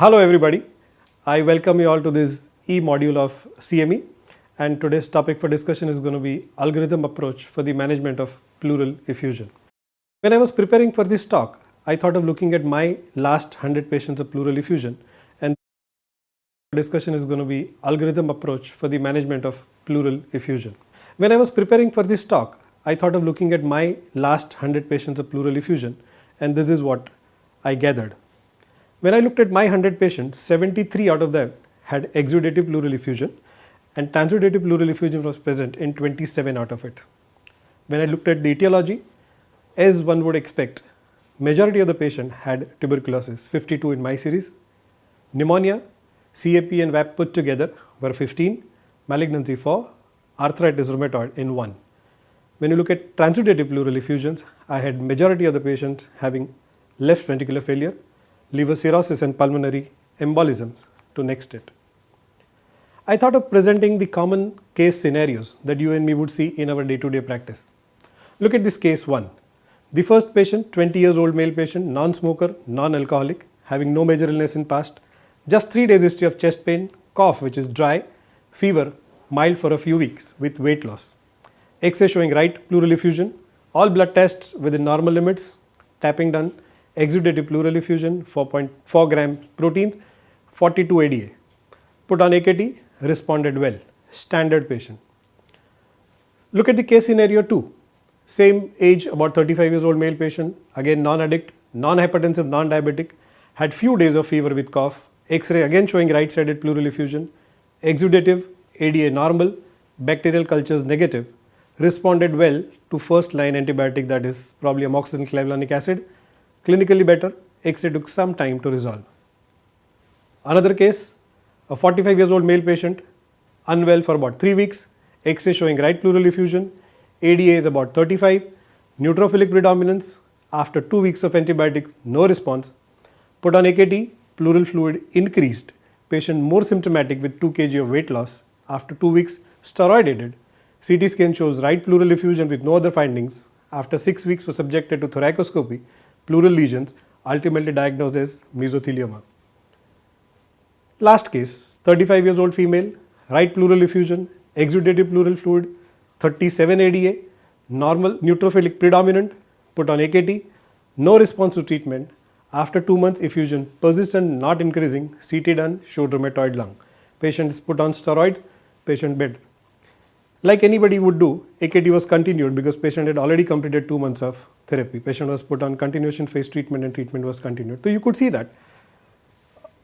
Hello everybody, I welcome you all to this e-module of CME, and today's topic for discussion is going to be algorithm approach for the management of pleural effusion. When I was preparing for this talk, I thought of looking at my last 100 patients of pleural effusion, and discussion is going to be algorithm approach for the management of pleural effusion. When I was preparing for this talk, I thought of looking at my last 100 patients of pleural effusion, and this is what I gathered. When I looked at my 100 patients, 73 out of them had exudative pleural effusion, and transudative pleural effusion was present in 27 out of it. When I looked at the etiology, as one would expect, majority of the patient had tuberculosis, 52 in my series. Pneumonia, CAP and VAP put together were 15, malignancy 4, arthritis rheumatoid in 1. When you look at transudative pleural effusions, I had majority of the patients having left ventricular failure, liver cirrhosis and pulmonary embolisms to next state. I thought of presenting the common case scenarios that you and me would see in our day-to-day practice. Look at this case 1. The first patient, 20 years old male patient, non-smoker, non-alcoholic, having no major illness in past, just 3 days history of chest pain, cough which is dry, fever, mild for a few weeks with weight loss. X-ray showing right pleural effusion, all blood tests within normal limits, tapping done, exudative pleural effusion, 4.4 grams proteins, 42 ADA. Put on AKT, responded well, standard patient. Look at the case scenario 2. Same age, about 35 years old male patient, again non-addict, non-hypertensive, non-diabetic, had few days of fever with cough, X-ray again showing right-sided pleural effusion, exudative, ADA normal, bacterial cultures negative, responded well to first line antibiotic, that is probably amoxicillin clavulanic acid, clinically better, X-ray took some time to resolve. Another case, a 45 years old male patient, unwell for about 3 weeks, X-ray showing right pleural effusion, ADA is about 35, neutrophilic predominance, after 2 weeks of antibiotics, no response, put on AKT, pleural fluid increased, patient more symptomatic with 2 kg of weight loss, after 2 weeks steroid aided, CT scan shows right pleural effusion with no other findings, after 6 weeks was subjected to thoracoscopy, pleural lesions, ultimately diagnosed as mesothelioma. Last case, 35 years old female, right pleural effusion, exudative pleural fluid, 37 ADA, normal neutrophilic predominant, put on AKT, no response to treatment, after 2 months effusion persistent, not increasing, CT done, showed rheumatoid lung. Patient is put on steroids, patient bed. Like anybody would do, AKT was continued because patient had already completed 2 months of therapy. Patient was put on continuation phase treatment and treatment was continued. So you could see that.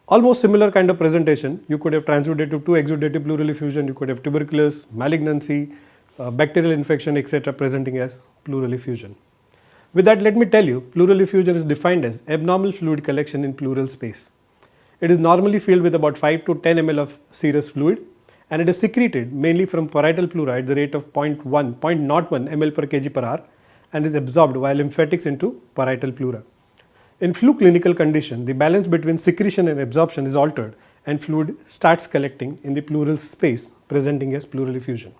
Almost similar kind of presentation. You could have transudative to exudative pleural effusion, you could have tuberculosis, malignancy, bacterial infection, etc. presenting as pleural effusion. With that, let me tell you, pleural effusion is defined as abnormal fluid collection in pleural space. It is normally filled with about 5 to 10 ml of serous fluid, and it is secreted mainly from parietal pleura at the rate of 0.01 ml per kg per hour and is absorbed via lymphatics into parietal pleura. In flu clinical condition, the balance between secretion and absorption is altered and fluid starts collecting in the pleural space, presenting as pleural effusion.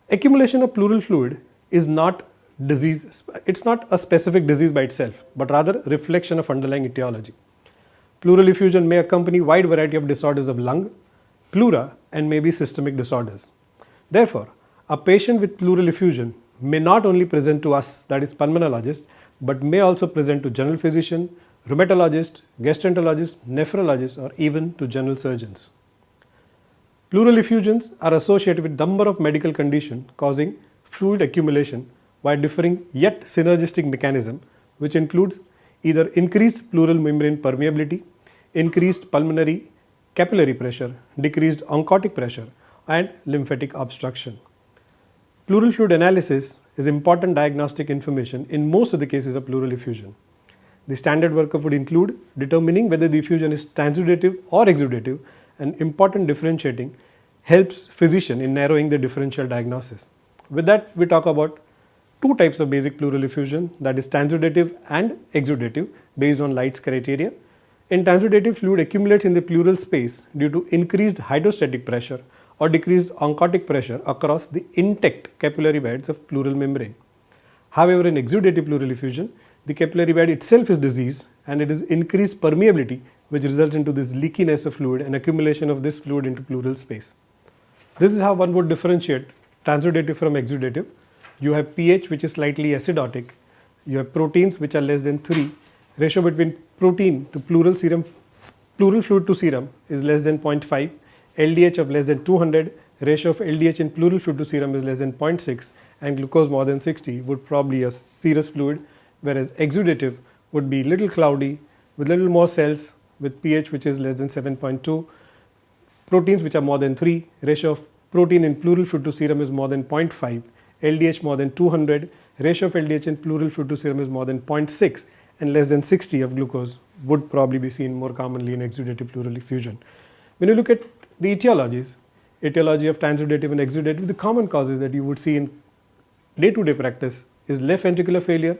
Accumulation of pleural fluid is not disease, it's not a specific disease by itself, but rather reflection of underlying etiology. Pleural effusion may accompany wide variety of disorders of lung, pleura, and maybe systemic disorders. Therefore, a patient with pleural effusion may not only present to us, that is pulmonologist, but may also present to general physician, rheumatologist, gastroenterologist, nephrologist, or even to general surgeons. Pleural effusions are associated with number of medical conditions causing fluid accumulation by differing yet synergistic mechanism, which includes either increased pleural membrane permeability, increased pulmonary capillary pressure, decreased oncotic pressure, and lymphatic obstruction. Pleural fluid analysis is important diagnostic information in most of the cases of pleural effusion. The standard workup would include determining whether the effusion is transudative or exudative, and important differentiating helps physician in narrowing the differential diagnosis. With that, we talk about 2 types of basic pleural effusion, that is transudative and exudative, based on Light's criteria. In transudative, fluid accumulates in the pleural space due to increased hydrostatic pressure or decreased oncotic pressure across the intact capillary beds of pleural membrane. However, in exudative pleural effusion, the capillary bed itself is diseased and it is increased permeability which results into this leakiness of fluid and accumulation of this fluid into pleural space. This is how one would differentiate transudative from exudative. You have pH which is slightly acidotic, you have proteins which are less than 3, ratio between protein to pleural fluid to serum is less than 0.5, LDH of less than 200, ratio of LDH in pleural fluid to serum is less than 0.6, and glucose more than 60 would probably a serous fluid, whereas exudative would be little cloudy with little more cells with pH which is less than 7.2, proteins which are more than 3, ratio of protein in pleural fluid to serum is more than 0.5, LDH more than 200, ratio of LDH in pleural fluid to serum is more than 0.6, and less than 60 of glucose would probably be seen more commonly in exudative pleural effusion. When you look at the etiology of transudative and exudative, the common causes that you would see in day-to-day practice is left ventricular failure,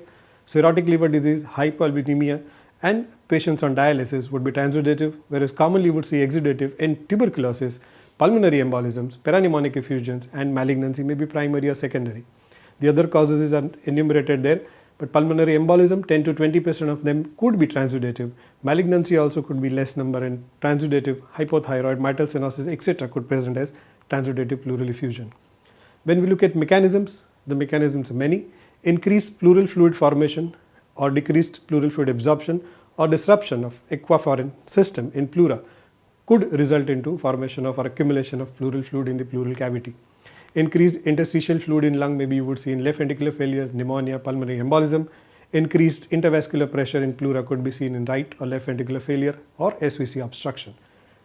cirrhotic liver disease, hypoalbuminemia, and patients on dialysis would be transudative, whereas commonly you would see exudative in tuberculosis, pulmonary embolisms, paraneumonic effusions, and malignancy may be primary or secondary. The other causes are enumerated there, but pulmonary embolism, 10 to 20% of them could be transudative. Malignancy also could be less number, and transudative, hypothyroid, mitral stenosis, etc. could present as transudative pleural effusion. When we look at mechanisms, the mechanisms are many. Increased pleural fluid formation or decreased pleural fluid absorption or disruption of aquaporin system in pleura could result into formation of or accumulation of pleural fluid in the pleural cavity. Increased interstitial fluid in lung, maybe you would see in left ventricular failure, pneumonia, pulmonary embolism. Increased intravascular pressure in pleura could be seen in right or left ventricular failure or SVC obstruction.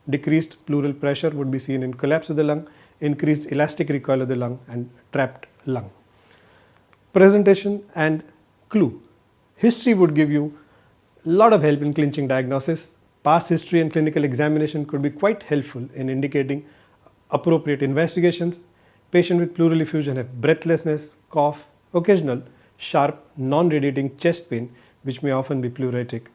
Decreased pleural pressure would be seen in collapse of the lung, increased elastic recoil of the lung, and trapped lung. Presentation and clue. History would give you a lot of help in clinching diagnosis. Past history and clinical examination could be quite helpful in indicating appropriate investigations. Patient with pleural effusion have breathlessness, cough, occasional sharp non-radiating chest pain which may often be pleuritic.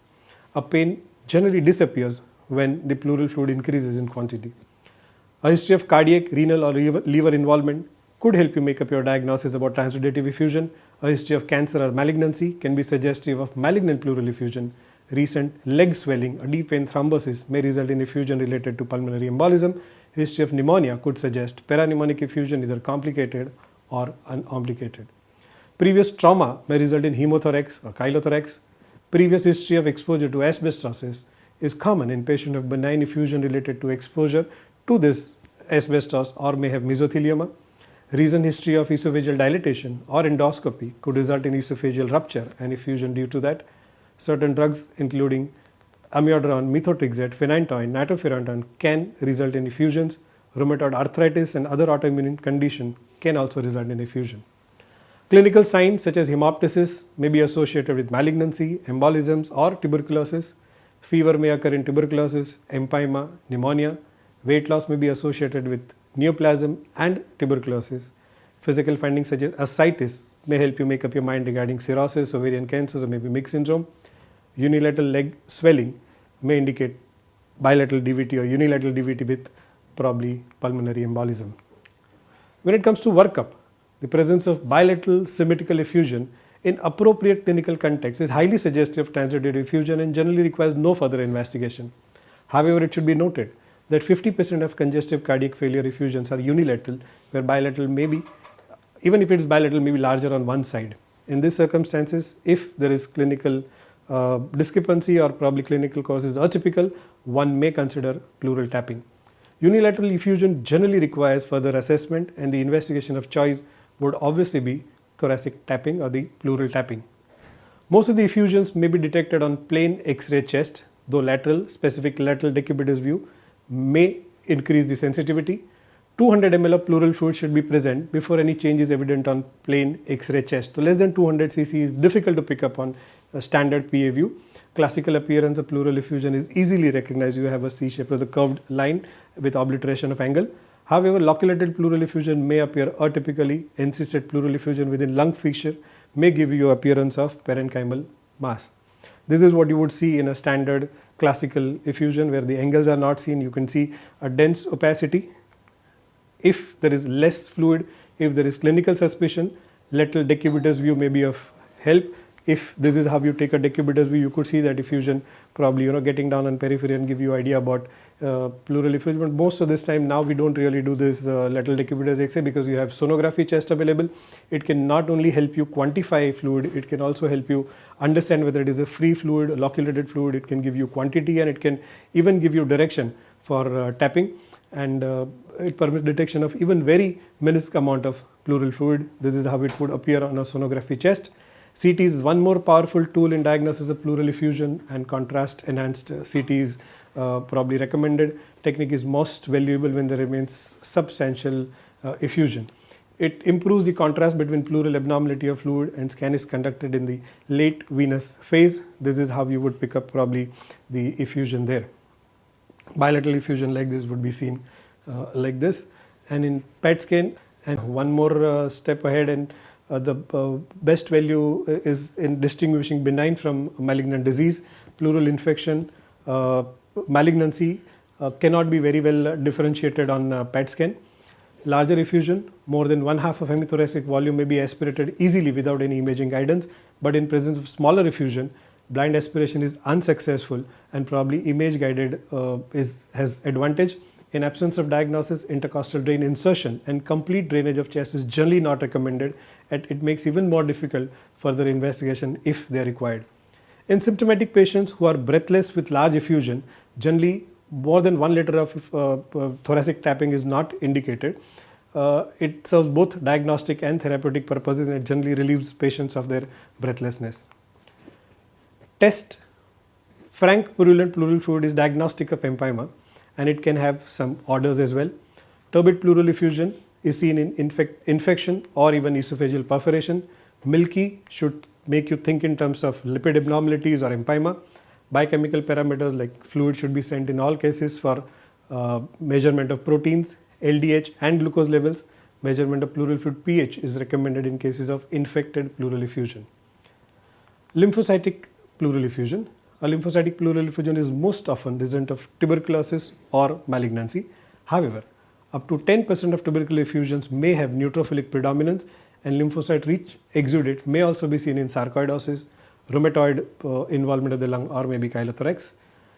A pain generally disappears when the pleural fluid increases in quantity. A history of cardiac, renal or liver involvement could help you make up your diagnosis about transudative effusion. A history of cancer or malignancy can be suggestive of malignant pleural effusion. Recent leg swelling or deep vein thrombosis may result in effusion related to pulmonary embolism. History of pneumonia could suggest paraneumonic effusion, either complicated or uncomplicated. Previous trauma may result in hemothorax or chylothorax. Previous history of exposure to asbestosis is common in patients of benign effusion related to exposure to this asbestos or may have mesothelioma. Recent history of esophageal dilatation or endoscopy could result in esophageal rupture and effusion due to that. Certain drugs including amiodarone, methotrexate, phenytoin, nitrofurantoin can result in effusions. Rheumatoid arthritis and other autoimmune conditions can also result in effusion. Clinical signs such as hemoptysis may be associated with malignancy, embolisms or tuberculosis. Fever may occur in tuberculosis, empyema, pneumonia. Weight loss may be associated with neoplasm and tuberculosis. Physical findings such as ascites may help you make up your mind regarding cirrhosis, ovarian cancers, or maybe mixed syndrome. Unilateral leg swelling may indicate bilateral DVT or unilateral DVT with probably pulmonary embolism. When it comes to workup, the presence of bilateral symmetrical effusion in appropriate clinical context is highly suggestive of transudative effusion and generally requires no further investigation. However, it should be noted that 50% of congestive cardiac failure effusions are unilateral, where bilateral may be, even if it is bilateral, may be larger on one side. In these circumstances, if there is clinical discrepancy or probably clinical causes atypical, one may consider pleural tapping. Unilateral effusion generally requires further assessment, and the investigation of choice would obviously be thoracic tapping or the pleural tapping. Most of the effusions may be detected on plain X-ray chest, though lateral, specific lateral decubitus view may increase the sensitivity. 200 ml of pleural fluid should be present before any change is evident on plain X-ray chest. So less than 200 cc is difficult to pick up on a standard PA view. Classical appearance of pleural effusion is easily recognized. You have a C shape or the curved line with obliteration of angle. However, loculated pleural effusion may appear atypically. Encysted pleural effusion within lung fissure may give you appearance of parenchymal mass. This is what you would see in a standard classical effusion where the angles are not seen. You can see a dense opacity. If there is less fluid, if there is clinical suspicion, lateral decubitus view may be of help. If this is how you take a decubitus view, you could see that effusion probably, getting down on periphery and give you idea about pleural effusion. But most of this time now we don't really do this lateral decubitus X-ray because you have sonography chest available. It can not only help you quantify fluid, it can also help you understand whether it is a free fluid, loculated fluid. It can give you quantity and it can even give you direction for tapping, and it permits detection of even very minuscule amount of pleural fluid. This is how it would appear on a sonography chest. CT is one more powerful tool in diagnosis of pleural effusion, and contrast enhanced CT is probably recommended. Technique is most valuable when there remains substantial effusion. It improves the contrast between pleural abnormality of fluid, and scan is conducted in the late venous phase. This is how you would pick up probably the effusion there. Bilateral effusion like this would be seen like this, and in PET scan, and one more step ahead, and the best value is in distinguishing benign from malignant disease. Pleural infection, malignancy cannot be very well differentiated on PET scan. Larger effusion, more than 1/2 of hemithoracic volume may be aspirated easily without any imaging guidance, but in presence of smaller effusion, blind aspiration is unsuccessful and probably image guided has advantage. In absence of diagnosis, intercostal drain insertion and complete drainage of chest is generally not recommended, and it makes even more difficult further investigation if they are required. In symptomatic patients who are breathless with large effusion, generally more than 1 liter of thoracic tapping is not indicated. It serves both diagnostic and therapeutic purposes, and it generally relieves patients of their breathlessness. Test frank purulent pleural fluid is diagnostic of empyema, and it can have some orders as well. Turbid pleural effusion is seen in infection or even esophageal perforation. Milky should make you think in terms of lipid abnormalities or empyema. Biochemical parameters like fluid should be sent in all cases for measurement of proteins, LDH and glucose levels. Measurement of pleural fluid pH is recommended in cases of infected pleural effusion. Lymphocytic pleural effusion. A lymphocytic pleural effusion is most often result of tuberculosis or malignancy. However, up to 10% of tubercular effusions may have neutrophilic predominance, and lymphocyte-rich exudate may also be seen in sarcoidosis, rheumatoid involvement of the lung, or maybe chylothorax.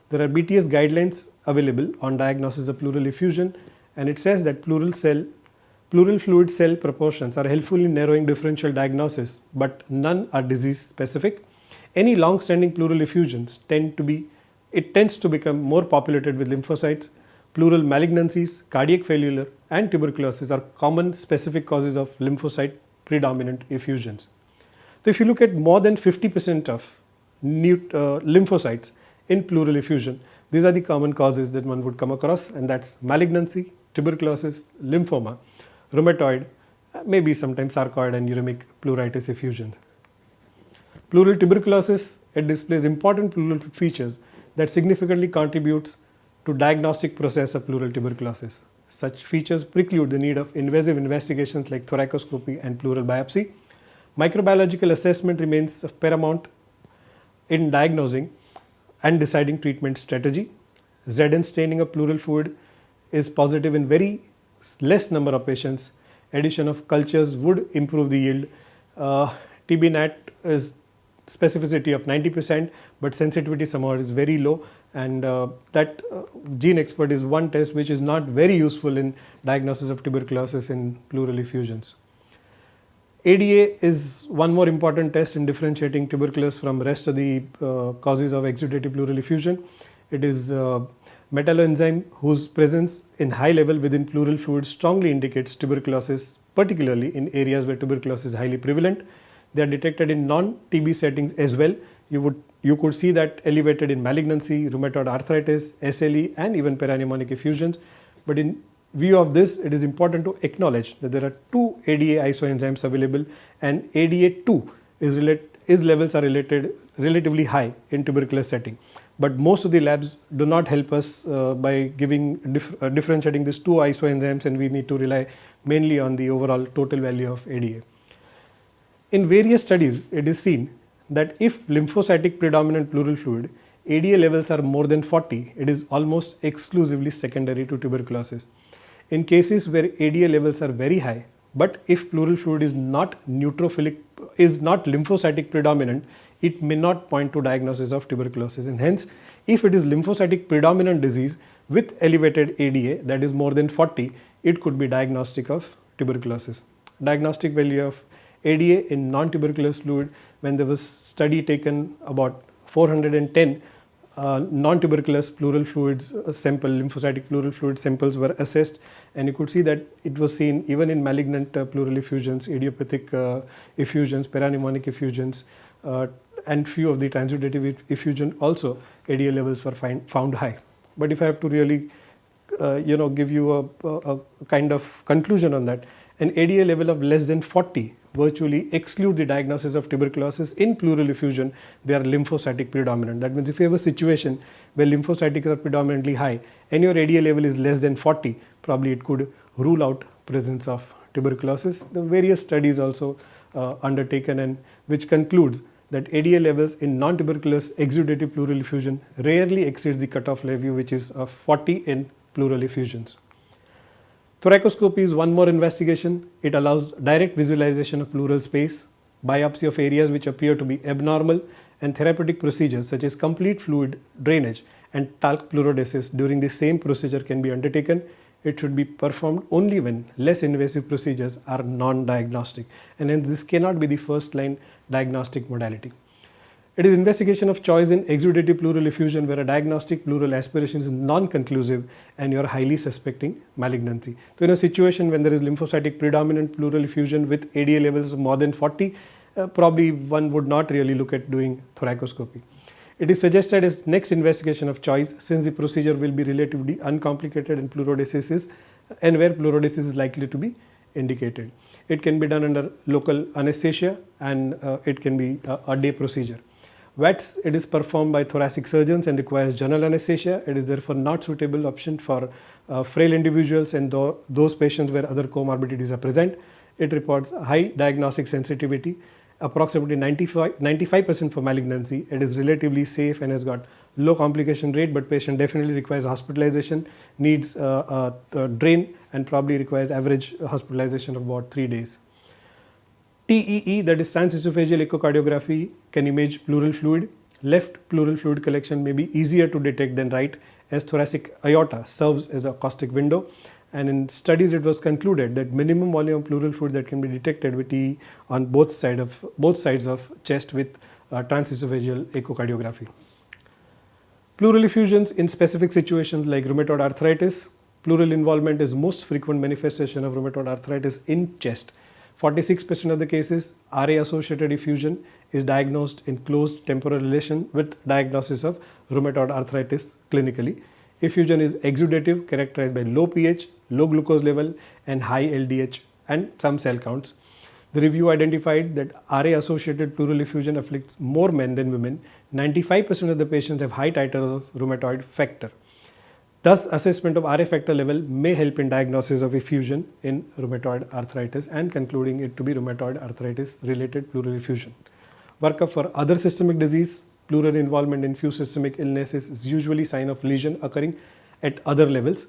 There are BTS guidelines available on diagnosis of pleural effusion, and it says that pleural fluid cell proportions are helpful in narrowing differential diagnosis, but none are disease specific. Any long-standing pleural effusions tends to become more populated with lymphocytes. Pleural malignancies, cardiac failure, and tuberculosis are common specific causes of lymphocyte predominant effusions. So if you look at more than 50% of lymphocytes in pleural effusion, these are the common causes that one would come across, and that's malignancy, tuberculosis, lymphoma, rheumatoid, maybe sometimes sarcoid and uremic pleuritis effusions. Pleural tuberculosis, it displays important pleural features that significantly contributes to diagnostic process of pleural tuberculosis. Such features preclude the need of invasive investigations like thoracoscopy and pleural biopsy. Microbiological assessment remains of paramount in diagnosing and deciding treatment strategy. ZN staining of pleural fluid is positive in very less number of patients. Addition of cultures would improve the yield. TB-NAT is specificity of 90%, but sensitivity somehow is very low, and that GeneXpert is one test which is not very useful in diagnosis of tuberculosis in pleural effusions. ADA is one more important test in differentiating tuberculosis from rest of the causes of exudative pleural effusion. It is metalloenzyme whose presence in high level within pleural fluid strongly indicates tuberculosis, particularly in areas where tuberculosis is highly prevalent. They are detected in non-TB settings as well. You could see that elevated in malignancy, rheumatoid arthritis, SLE, and even paraneumonic effusions. But in view of this, it is important to acknowledge that there are two ADA isoenzymes available, and ADA2 levels are relatively high in tuberculosis setting. But most of the labs do not help us by differentiating these two isoenzymes, and we need to rely mainly on the overall total value of ADA. In various studies, it is seen that if lymphocytic predominant pleural fluid ADA levels are more than 40, it is almost exclusively secondary to tuberculosis. In cases where ADA levels are very high, but if pleural fluid is not neutrophilic is not lymphocytic predominant, it may not point to diagnosis of tuberculosis, and hence if it is lymphocytic predominant disease with elevated ADA, that is more than 40, it could be diagnostic of tuberculosis. Diagnostic value of ADA in non-tuberculous fluid, when there was study taken about 410 non-tuberculous pleural fluids sample, lymphocytic pleural fluid samples were assessed, and you could see that it was seen even in malignant pleural effusions, idiopathic effusions, parapneumonic effusions, and few of the transudative effusion also ADA levels were found high. But if I have to really give you a kind of conclusion on that, an ADA level of less than 40 virtually exclude the diagnosis of tuberculosis in pleural effusion. They are lymphocytic predominant. That means if you have a situation where lymphocytics are predominantly high and your ADA level is less than 40, probably it could rule out presence of tuberculosis. The various studies also undertaken, and which concludes that ADA levels in non-tuberculous exudative pleural effusion rarely exceeds the cutoff value, which is of 40 in pleural effusions. Thoracoscopy is one more investigation. It allows direct visualization of pleural space, biopsy of areas which appear to be abnormal, and therapeutic procedures such as complete fluid drainage and talc pleurodesis during the same procedure can be undertaken. It should be performed only when less invasive procedures are non-diagnostic, and hence this cannot be the first line diagnostic modality. It is investigation of choice in exudative pleural effusion where a diagnostic pleural aspiration is non-conclusive and you are highly suspecting malignancy. So in a situation when there is lymphocytic predominant pleural effusion with ADA levels of more than 40, probably one would not really look at doing thoracoscopy. It is suggested as next investigation of choice since the procedure will be relatively uncomplicated and pleurodesis is, and where pleurodesis is likely to be indicated. It can be done under local anesthesia, and it can be a day procedure. VATS, it is performed by thoracic surgeons and requires general anesthesia. It is therefore not suitable option for frail individuals and those patients where other comorbidities are present. It reports high diagnostic sensitivity, approximately 95% for malignancy. It is relatively safe and has got low complication rate, but patient definitely requires hospitalization, needs a drain, and probably requires average hospitalization of about 3 days. TEE, that is transesophageal echocardiography, can image pleural fluid. Left pleural fluid collection may be easier to detect than right, as thoracic aorta serves as a acoustic window. And in studies it was concluded that minimum volume of pleural fluid that can be detected with TEE on both sides of chest with transesophageal echocardiography. Pleural effusions in specific situations like rheumatoid arthritis. Pleural involvement is most frequent manifestation of rheumatoid arthritis in chest. 46% of the cases, RA-associated effusion is diagnosed in close temporal relation with diagnosis of rheumatoid arthritis clinically. Effusion is exudative, characterized by low pH, low glucose level, and high LDH and some cell counts. The review identified that RA-associated pleural effusion afflicts more men than women. 95% of the patients have high titers of rheumatoid factor. Thus, assessment of RA factor level may help in diagnosis of effusion in rheumatoid arthritis and concluding it to be rheumatoid arthritis related pleural effusion. Workup for other systemic disease, pleural involvement in few systemic illnesses is usually sign of lesion occurring at other levels.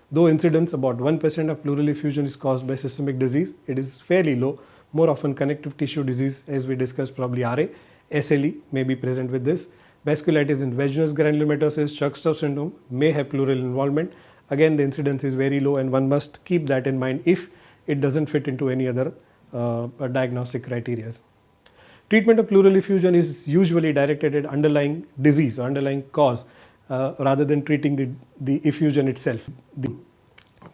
Though incidence about 1% of pleural effusion is caused by systemic disease, it is fairly low, more often connective tissue disease as we discussed, probably RA. SLE may be present with this. Vasculitis in vaginous granulomatosis, Church-Strauss syndrome may have pleural involvement. Again, the incidence is very low and one must keep that in mind if it doesn't fit into any other diagnostic criteria. Treatment of pleural effusion is usually directed at underlying disease or underlying cause rather than treating the effusion itself. The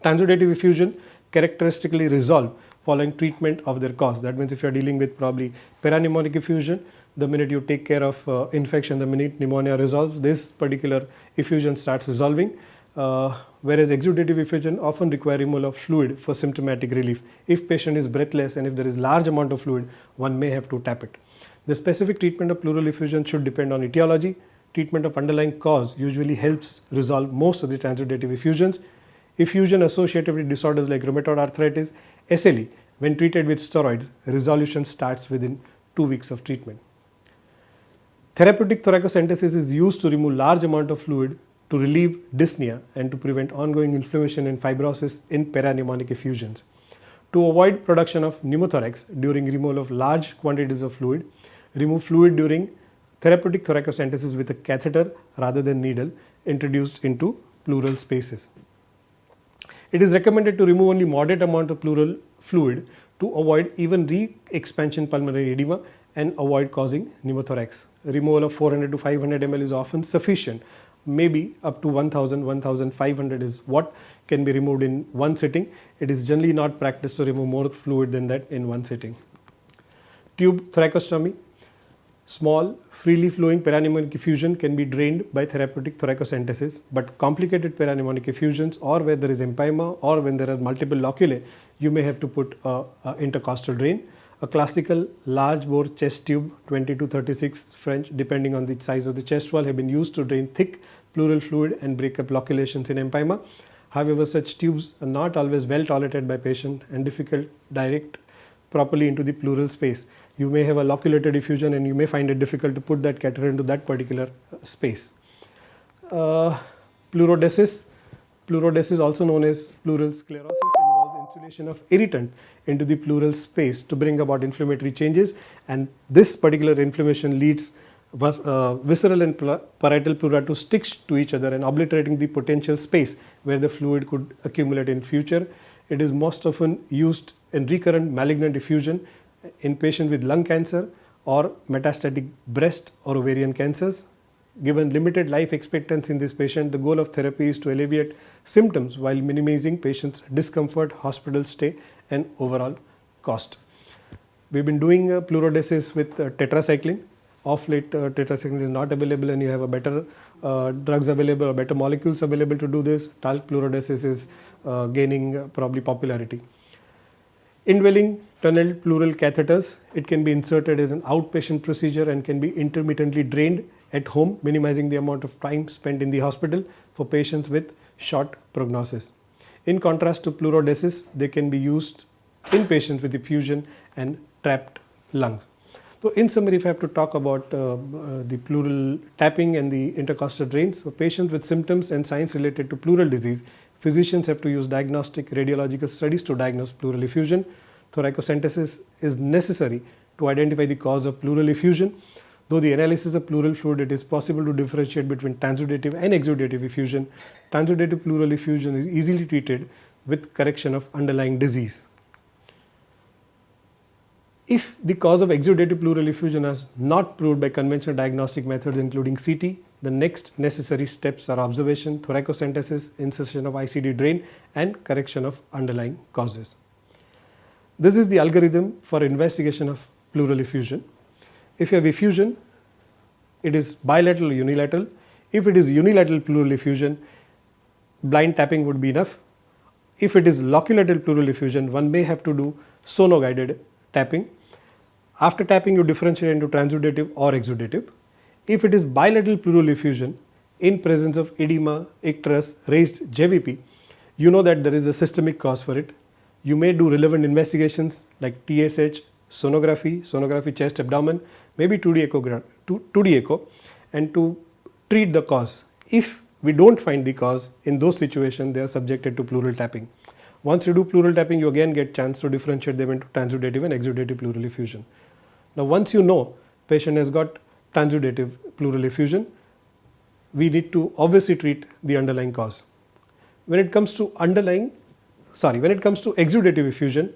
transudative effusion characteristically resolve following treatment of their cause. That means if you are dealing with probably parapneumonic effusion, the minute you take care of infection, the minute pneumonia resolves, this particular effusion starts resolving. Whereas exudative effusion often require removal of fluid for symptomatic relief. If patient is breathless and if there is large amount of fluid, one may have to tap it. The specific treatment of pleural effusion should depend on etiology. Treatment of underlying cause usually helps resolve most of the transudative effusions. Effusion associated with disorders like rheumatoid arthritis, SLE, when treated with steroids, resolution starts within 2 weeks of treatment. Therapeutic thoracocentesis is used to remove large amount of fluid to relieve dyspnea and to prevent ongoing inflammation and fibrosis in parapneumonic effusions. To avoid production of pneumothorax during removal of large quantities of fluid, remove fluid during therapeutic thoracocentesis with a catheter rather than needle introduced into pleural spaces. It is recommended to remove only moderate amount of pleural fluid to avoid even re-expansion pulmonary edema and avoid causing pneumothorax. Removal of 400 to 500 ml is often sufficient. Maybe up to 1500 is what can be removed in one sitting. It is generally not practiced to remove more fluid than that in one sitting. Tube thoracostomy. Small, freely flowing parapneumonic effusion can be drained by therapeutic thoracocentesis, but complicated parapneumonic effusions, or where there is empyema or when there are multiple loculi, you may have to put a intercostal drain. A classical large bore chest tube, 20 to 36 French, depending on the size of the chest wall, have been used to drain thick pleural fluid and break up loculations in empyema. However, such tubes are not always well tolerated by patient and difficult direct properly into the pleural space. You may have a loculated effusion and you may find it difficult to put that catheter into that particular space. Pleurodesis. Pleurodesis, also known as pleural sclerosis, involves insulation of irritant into the pleural space to bring about inflammatory changes, and this particular inflammation leads visceral and parietal pleura to stick to each other and obliterating the potential space where the fluid could accumulate in future. It is most often used in recurrent malignant effusion in patients with lung cancer or metastatic breast or ovarian cancers. Given limited life expectancy in this patient, the goal of therapy is to alleviate symptoms while minimizing patient's discomfort, hospital stay and overall cost. We've been doing pleurodesis with tetracycline. Of late, tetracycline is not available and you have a better drugs available or better molecules available to do this. Talc pleurodesis is gaining probably popularity. Indwelling tunneled pleural catheters. It can be inserted as an outpatient procedure and can be intermittently drained at home, minimizing the amount of time spent in the hospital for patients with short prognosis. In contrast to pleurodesis, they can be used in patients with effusion and trapped lungs. So in summary, if I have to talk about the pleural tapping and the intercostal drains, for patients with symptoms and signs related to pleural disease, physicians have to use diagnostic radiological studies to diagnose pleural effusion. Thoracocentesis is necessary to identify the cause of pleural effusion. Though the analysis of pleural fluid, it is possible to differentiate between transudative and exudative effusion. Transudative pleural effusion is easily treated with correction of underlying disease. If the cause of exudative pleural effusion is not proved by conventional diagnostic methods including CT, the next necessary steps are observation, thoracocentesis, insertion of ICD drain and correction of underlying causes. This is the algorithm for investigation of pleural effusion. If you have effusion, it is bilateral or unilateral. If it is unilateral pleural effusion, blind tapping would be enough. If it is loculateral pleural effusion, one may have to do sono-guided tapping. After tapping, you differentiate into transudative or exudative. If it is bilateral pleural effusion in presence of edema, icterus, raised JVP, you know that there is a systemic cause for it. You may do relevant investigations like TSH, sonography chest abdomen, maybe 2D echo, and to treat the cause. If we don't find the cause, in those situations they are subjected to pleural tapping. Once you do pleural tapping, you again get chance to differentiate them into transudative and exudative pleural effusion. Now once you know patient has got transudative pleural effusion, we need to obviously treat the underlying cause. When it comes to exudative effusion,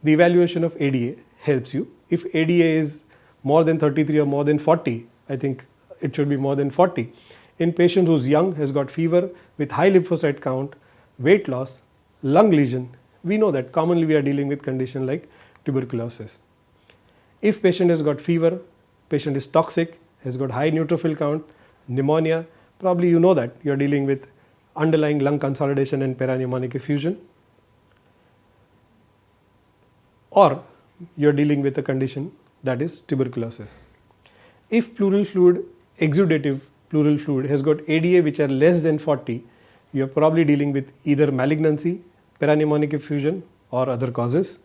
the evaluation of ADA helps you. If ADA is more than 33 or more than 40, I think it should be more than 40. In patients who's young, has got fever with high lymphocyte count, weight loss, lung lesion, we know that commonly we are dealing with condition like tuberculosis. If patient has got fever, patient is toxic, has got high neutrophil count, pneumonia, probably you know that you are dealing with underlying lung consolidation and parapneumonic effusion, or you are dealing with a condition that is tuberculosis. If pleural fluid, exudative pleural fluid has got ADA which are less than 40, you are probably dealing with either malignancy, parapneumonic effusion or other causes.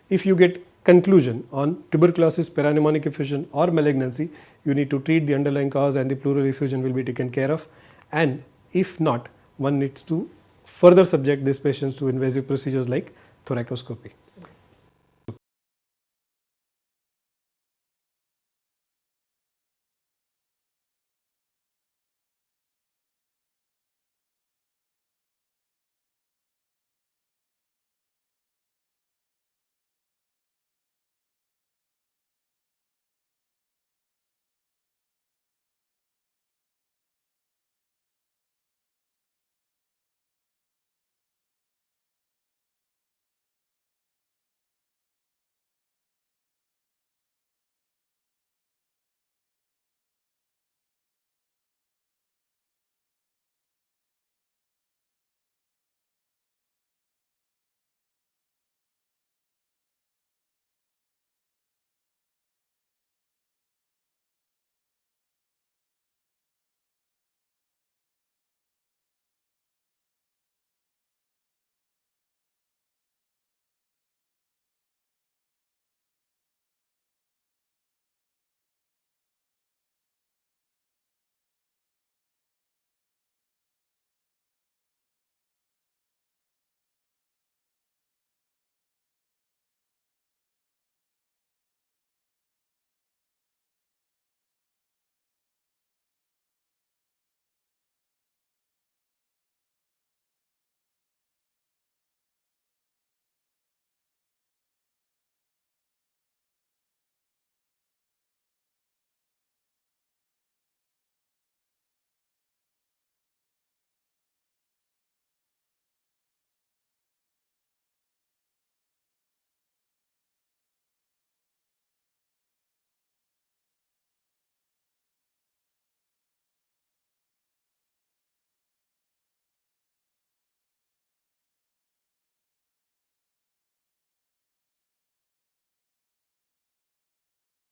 If you get conclusion on tuberculosis, parapneumonic effusion or malignancy, you need to treat the underlying cause and the pleural effusion will be taken care of, and if not, one needs to further subject these patients to invasive procedures like thoracoscopy.